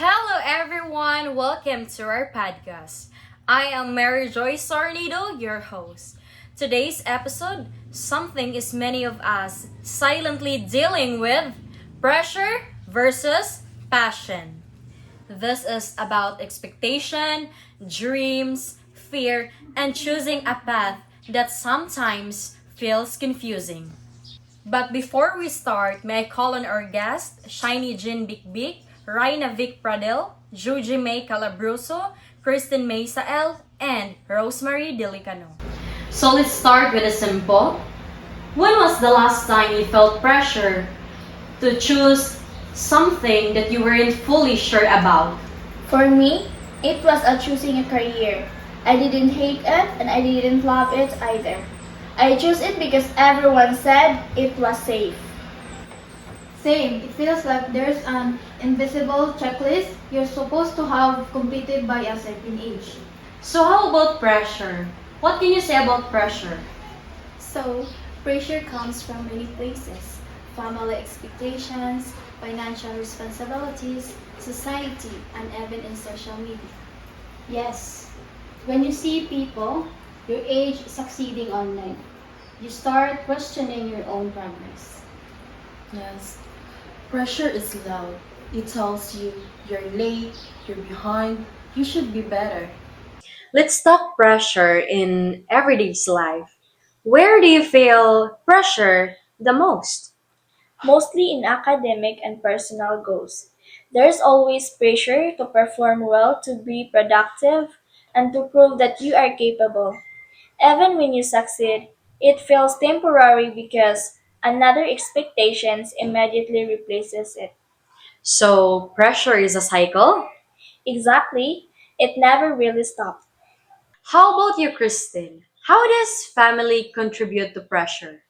Hello, everyone. Welcome to our podcast. I am Mary Joyce Sarnido, your host. Today's episode, something is many of us silently dealing with pressure versus passion. This is about expectation, dreams, fear, and choosing a path that sometimes feels confusing. But before we start, may I call on our guest, Shiny Jin Bikbik, Raina Vic Pradel, Juji May Calabruso, Kristen May Sael, and Rosemary Delicano. So let's start with a simple. When was the last time you felt pressure to choose something that you weren't fully sure about? For me, it was a choosing a career. I didn't hate it and I didn't love it either. I chose it because everyone said it was safe. Same, it feels like there's an invisible checklist you're supposed to have completed by a certain age. So how about pressure? What can you say about pressure? So, pressure comes from many places: family expectations, financial responsibilities, society, and even in social media. Yes, when you see people your age succeeding online, you start questioning your own progress. Yes, pressure is loud. It tells you you're late, you're behind, you should be better. Let's talk pressure in everyday's life. Where do you feel pressure the most? Mostly in academic and personal goals. There's always pressure to perform well, to be productive, and to prove that you are capable. Even when you succeed, it feels temporary because another expectations immediately replaces it. So, pressure is a cycle? Exactly, it never really stops. How about you, Kristen? How does family contribute to pressure?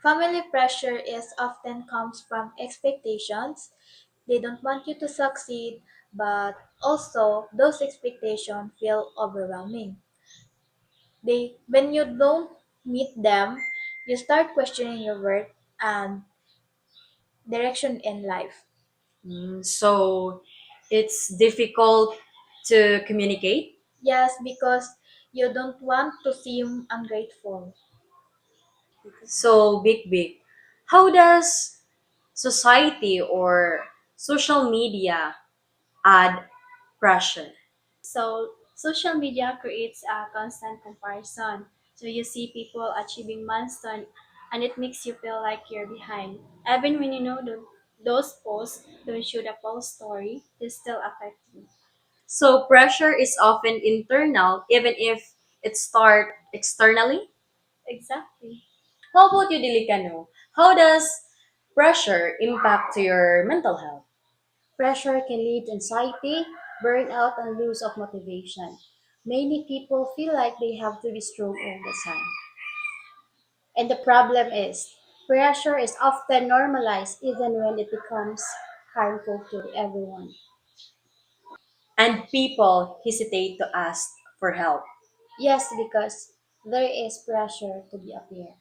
Family pressure is often comes from expectations. They don't want you to succeed, but also those expectations feel overwhelming. When you don't meet them, you start questioning your worth and direction in life. So, it's difficult to communicate? Yes, because you don't want to seem ungrateful. So, big. How does society or social media add pressure? So, social media creates a constant comparison. So, you see people achieving milestone and it makes you feel like you're behind. Even when you know those posts don't show the full story, they still affect you. So, pressure is often internal, even if it starts externally? Exactly. How about you, Dilicano? How does pressure impact to your mental health? Pressure can lead to anxiety, burnout, and loss of motivation. Many people feel like they have to be strong all the time. And the problem is, pressure is often normalized even when it becomes harmful to everyone. And people hesitate to ask for help. Yes, because there is pressure to be appear.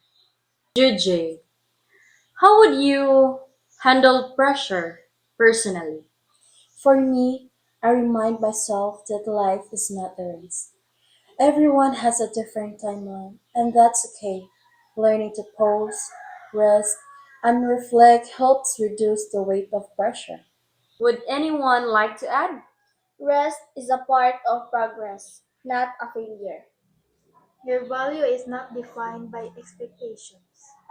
Juji, how would you handle pressure personally? For me, I remind myself that life is not a race. Everyone has a different timeline, and that's okay. Learning to pause, rest, and reflect helps reduce the weight of pressure. Would anyone like to add? Rest is a part of progress, not a failure. Your value is not defined by expectations.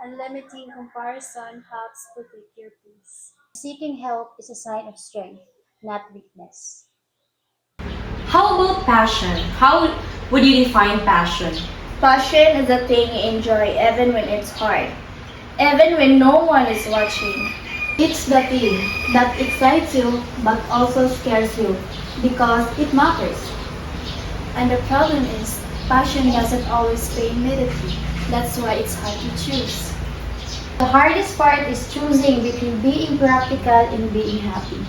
And limiting comparison helps protect your peace. Seeking help is a sign of strength, not weakness. How about passion? How would you define passion? Passion is a thing you enjoy even when it's hard, even when no one is watching. It's the thing that excites you but also scares you because it matters. And the problem is, passion doesn't always pay immediately. That's why it's hard to choose. The hardest part is choosing between being practical and being happy.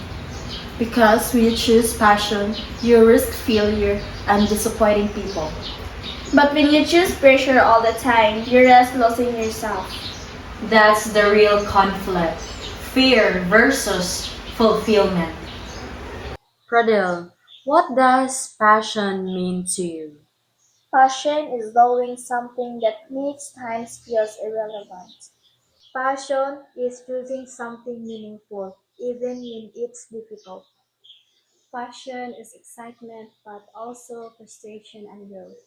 Because when you choose passion, you risk failure and disappointing people. But when you choose pressure all the time, you risk losing yourself. That's the real conflict. Fear versus fulfillment. Pradil, what does passion mean to you? Passion is doing something that makes time feels irrelevant. Passion is choosing something meaningful, even when it's difficult. Passion is excitement, but also frustration and growth.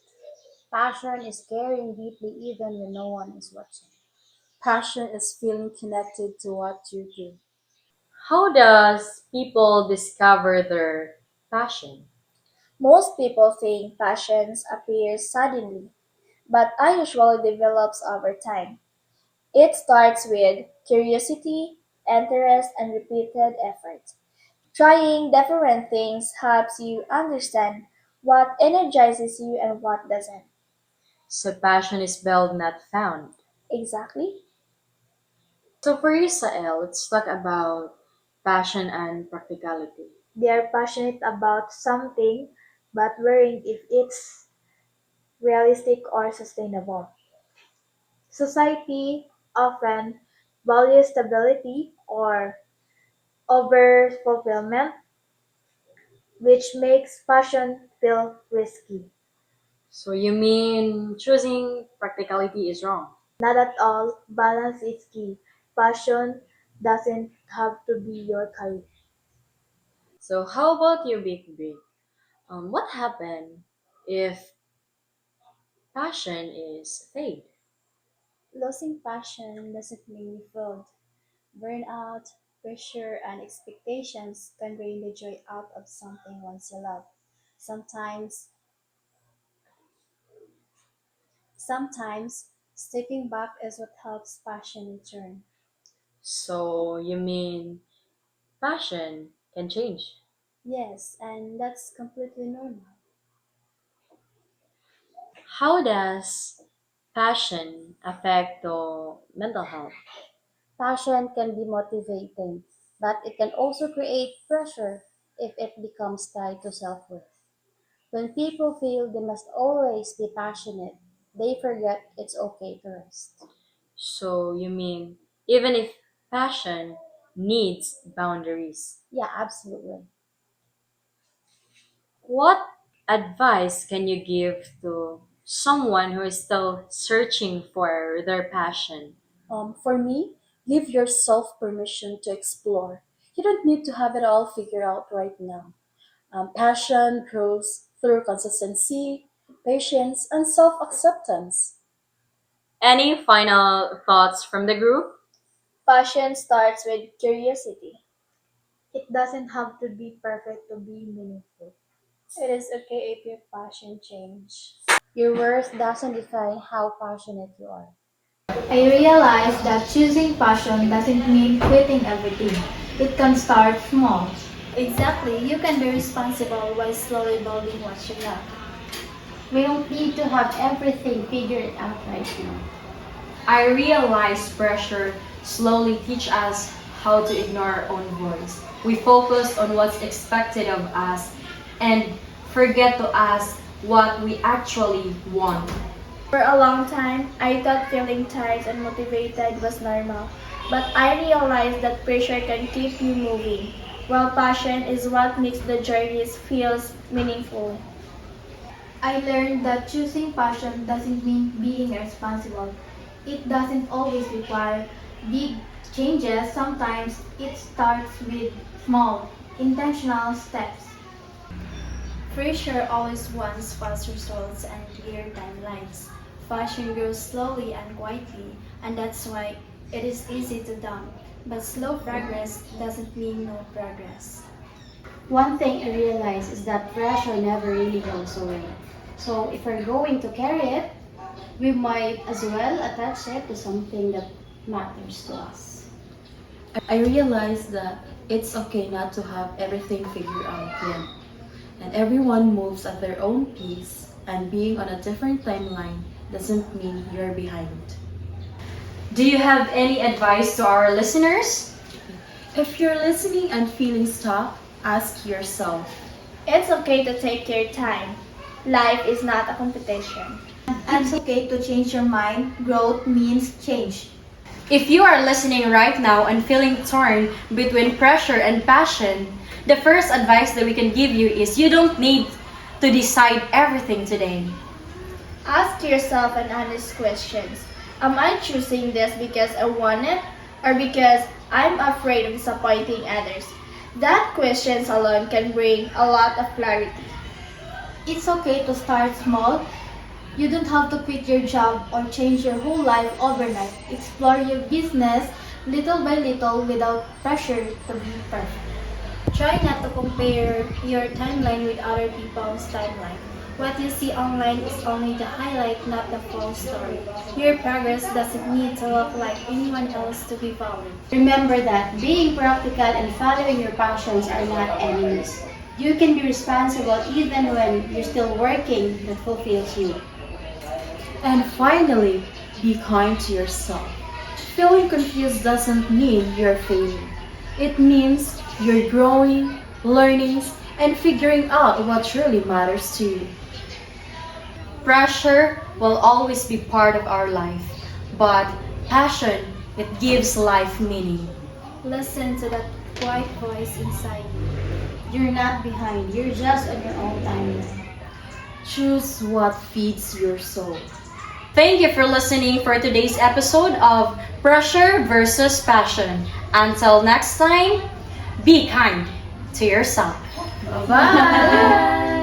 Passion is caring deeply even when no one is watching. Passion is feeling connected to what you do. How does people discover their passion? Most people think passions appear suddenly, but I usually develops over time. It starts with curiosity, interest, and repeated effort. Trying different things helps you understand what energizes you and what doesn't. So passion is built, not found. Exactly. So for you, Sael, let's talk about passion and practicality. They are passionate about something but worrying if it's realistic or sustainable. Society often values stability or over fulfillment, which makes passion feel risky. So you mean choosing practicality is wrong? Not at all, balance is key. Passion doesn't have to be your career. So how about you, Big Big? What happened if passion is fade? Losing passion doesn't mean you failed. Burnout, pressure, and expectations can drain the joy out of something once you love. Sometimes, sometimes stepping back is what helps passion return. So you mean passion can change? Yes, and that's completely normal. How does passion affect the mental health? Passion can be motivating, but it can also create pressure if it becomes tied to self worth. When people feel they must always be passionate, they forget it's okay to rest. So you mean even if passion needs boundaries? Yeah, absolutely. What advice can you give to someone who is still searching for their passion? For me, give yourself permission to explore. You don't need to have it all figured out right now. Passion grows through consistency, patience, and self acceptance. Any final thoughts from the group? Passion starts with curiosity. It doesn't have to be perfect to be meaningful. It is okay if your passion change. Your worth doesn't define how passionate you are. I realized that choosing passion doesn't mean quitting everything. It can start small. Exactly, you can be responsible while slowly building what you love. We don't need to have everything figured out right now. I realize pressure slowly teach us how to ignore our own voice. We focus on what's expected of us and forget to ask what we actually want. For a long time, I thought feeling tired and motivated was normal, but I realized that pressure can keep you moving, while passion is what makes the journeys feels meaningful. I learned that choosing passion doesn't mean being irresponsible. It doesn't always require big changes. Sometimes it starts with small, intentional steps. Pressure always wants fast results and clear timelines. Passion grows slowly and quietly, and that's why it is easy to dump. But slow progress doesn't mean no progress. One thing I realize is that pressure never really goes away. So if we're going to carry it, we might as well attach it to something that matters to us. I realized that it's okay not to have everything figured out yet. And everyone moves at their own pace, and being on a different timeline doesn't mean you're behind. Do you have any advice to our listeners? If you're listening and feeling stuck, ask yourself. It's okay to take your time. Life is not a competition. And it's okay to change your mind. Growth means change. If you are listening right now and feeling torn between pressure and passion, The first advice that we can give you is you don't need to decide everything today. Ask yourself an honest questions. Am I choosing this because I want it or because I'm afraid of disappointing others? That questions alone can bring a lot of clarity. It's okay to start small. You don't have to quit your job or change your whole life overnight. Explore your business little by little without pressure to be perfect. Try not to compare your timeline with other people's timeline. What you see online is only the highlight, not the full story. Your progress doesn't need to look like anyone else to be followed. Remember that being practical and following your passions are not enemies. You can be responsible even when you're still working that fulfills you. And finally, be kind to yourself. Feeling confused doesn't mean you're failing. It means you're growing, learning, and figuring out what truly matters to you. Pressure will always be part of our life, but passion, it gives life meaning. Listen to that quiet voice inside you. You're not behind, you're just on your own timeline. Choose what feeds your soul. Thank you for listening for today's episode of Pressure versus Passion. Until next time, be kind to yourself. Bye!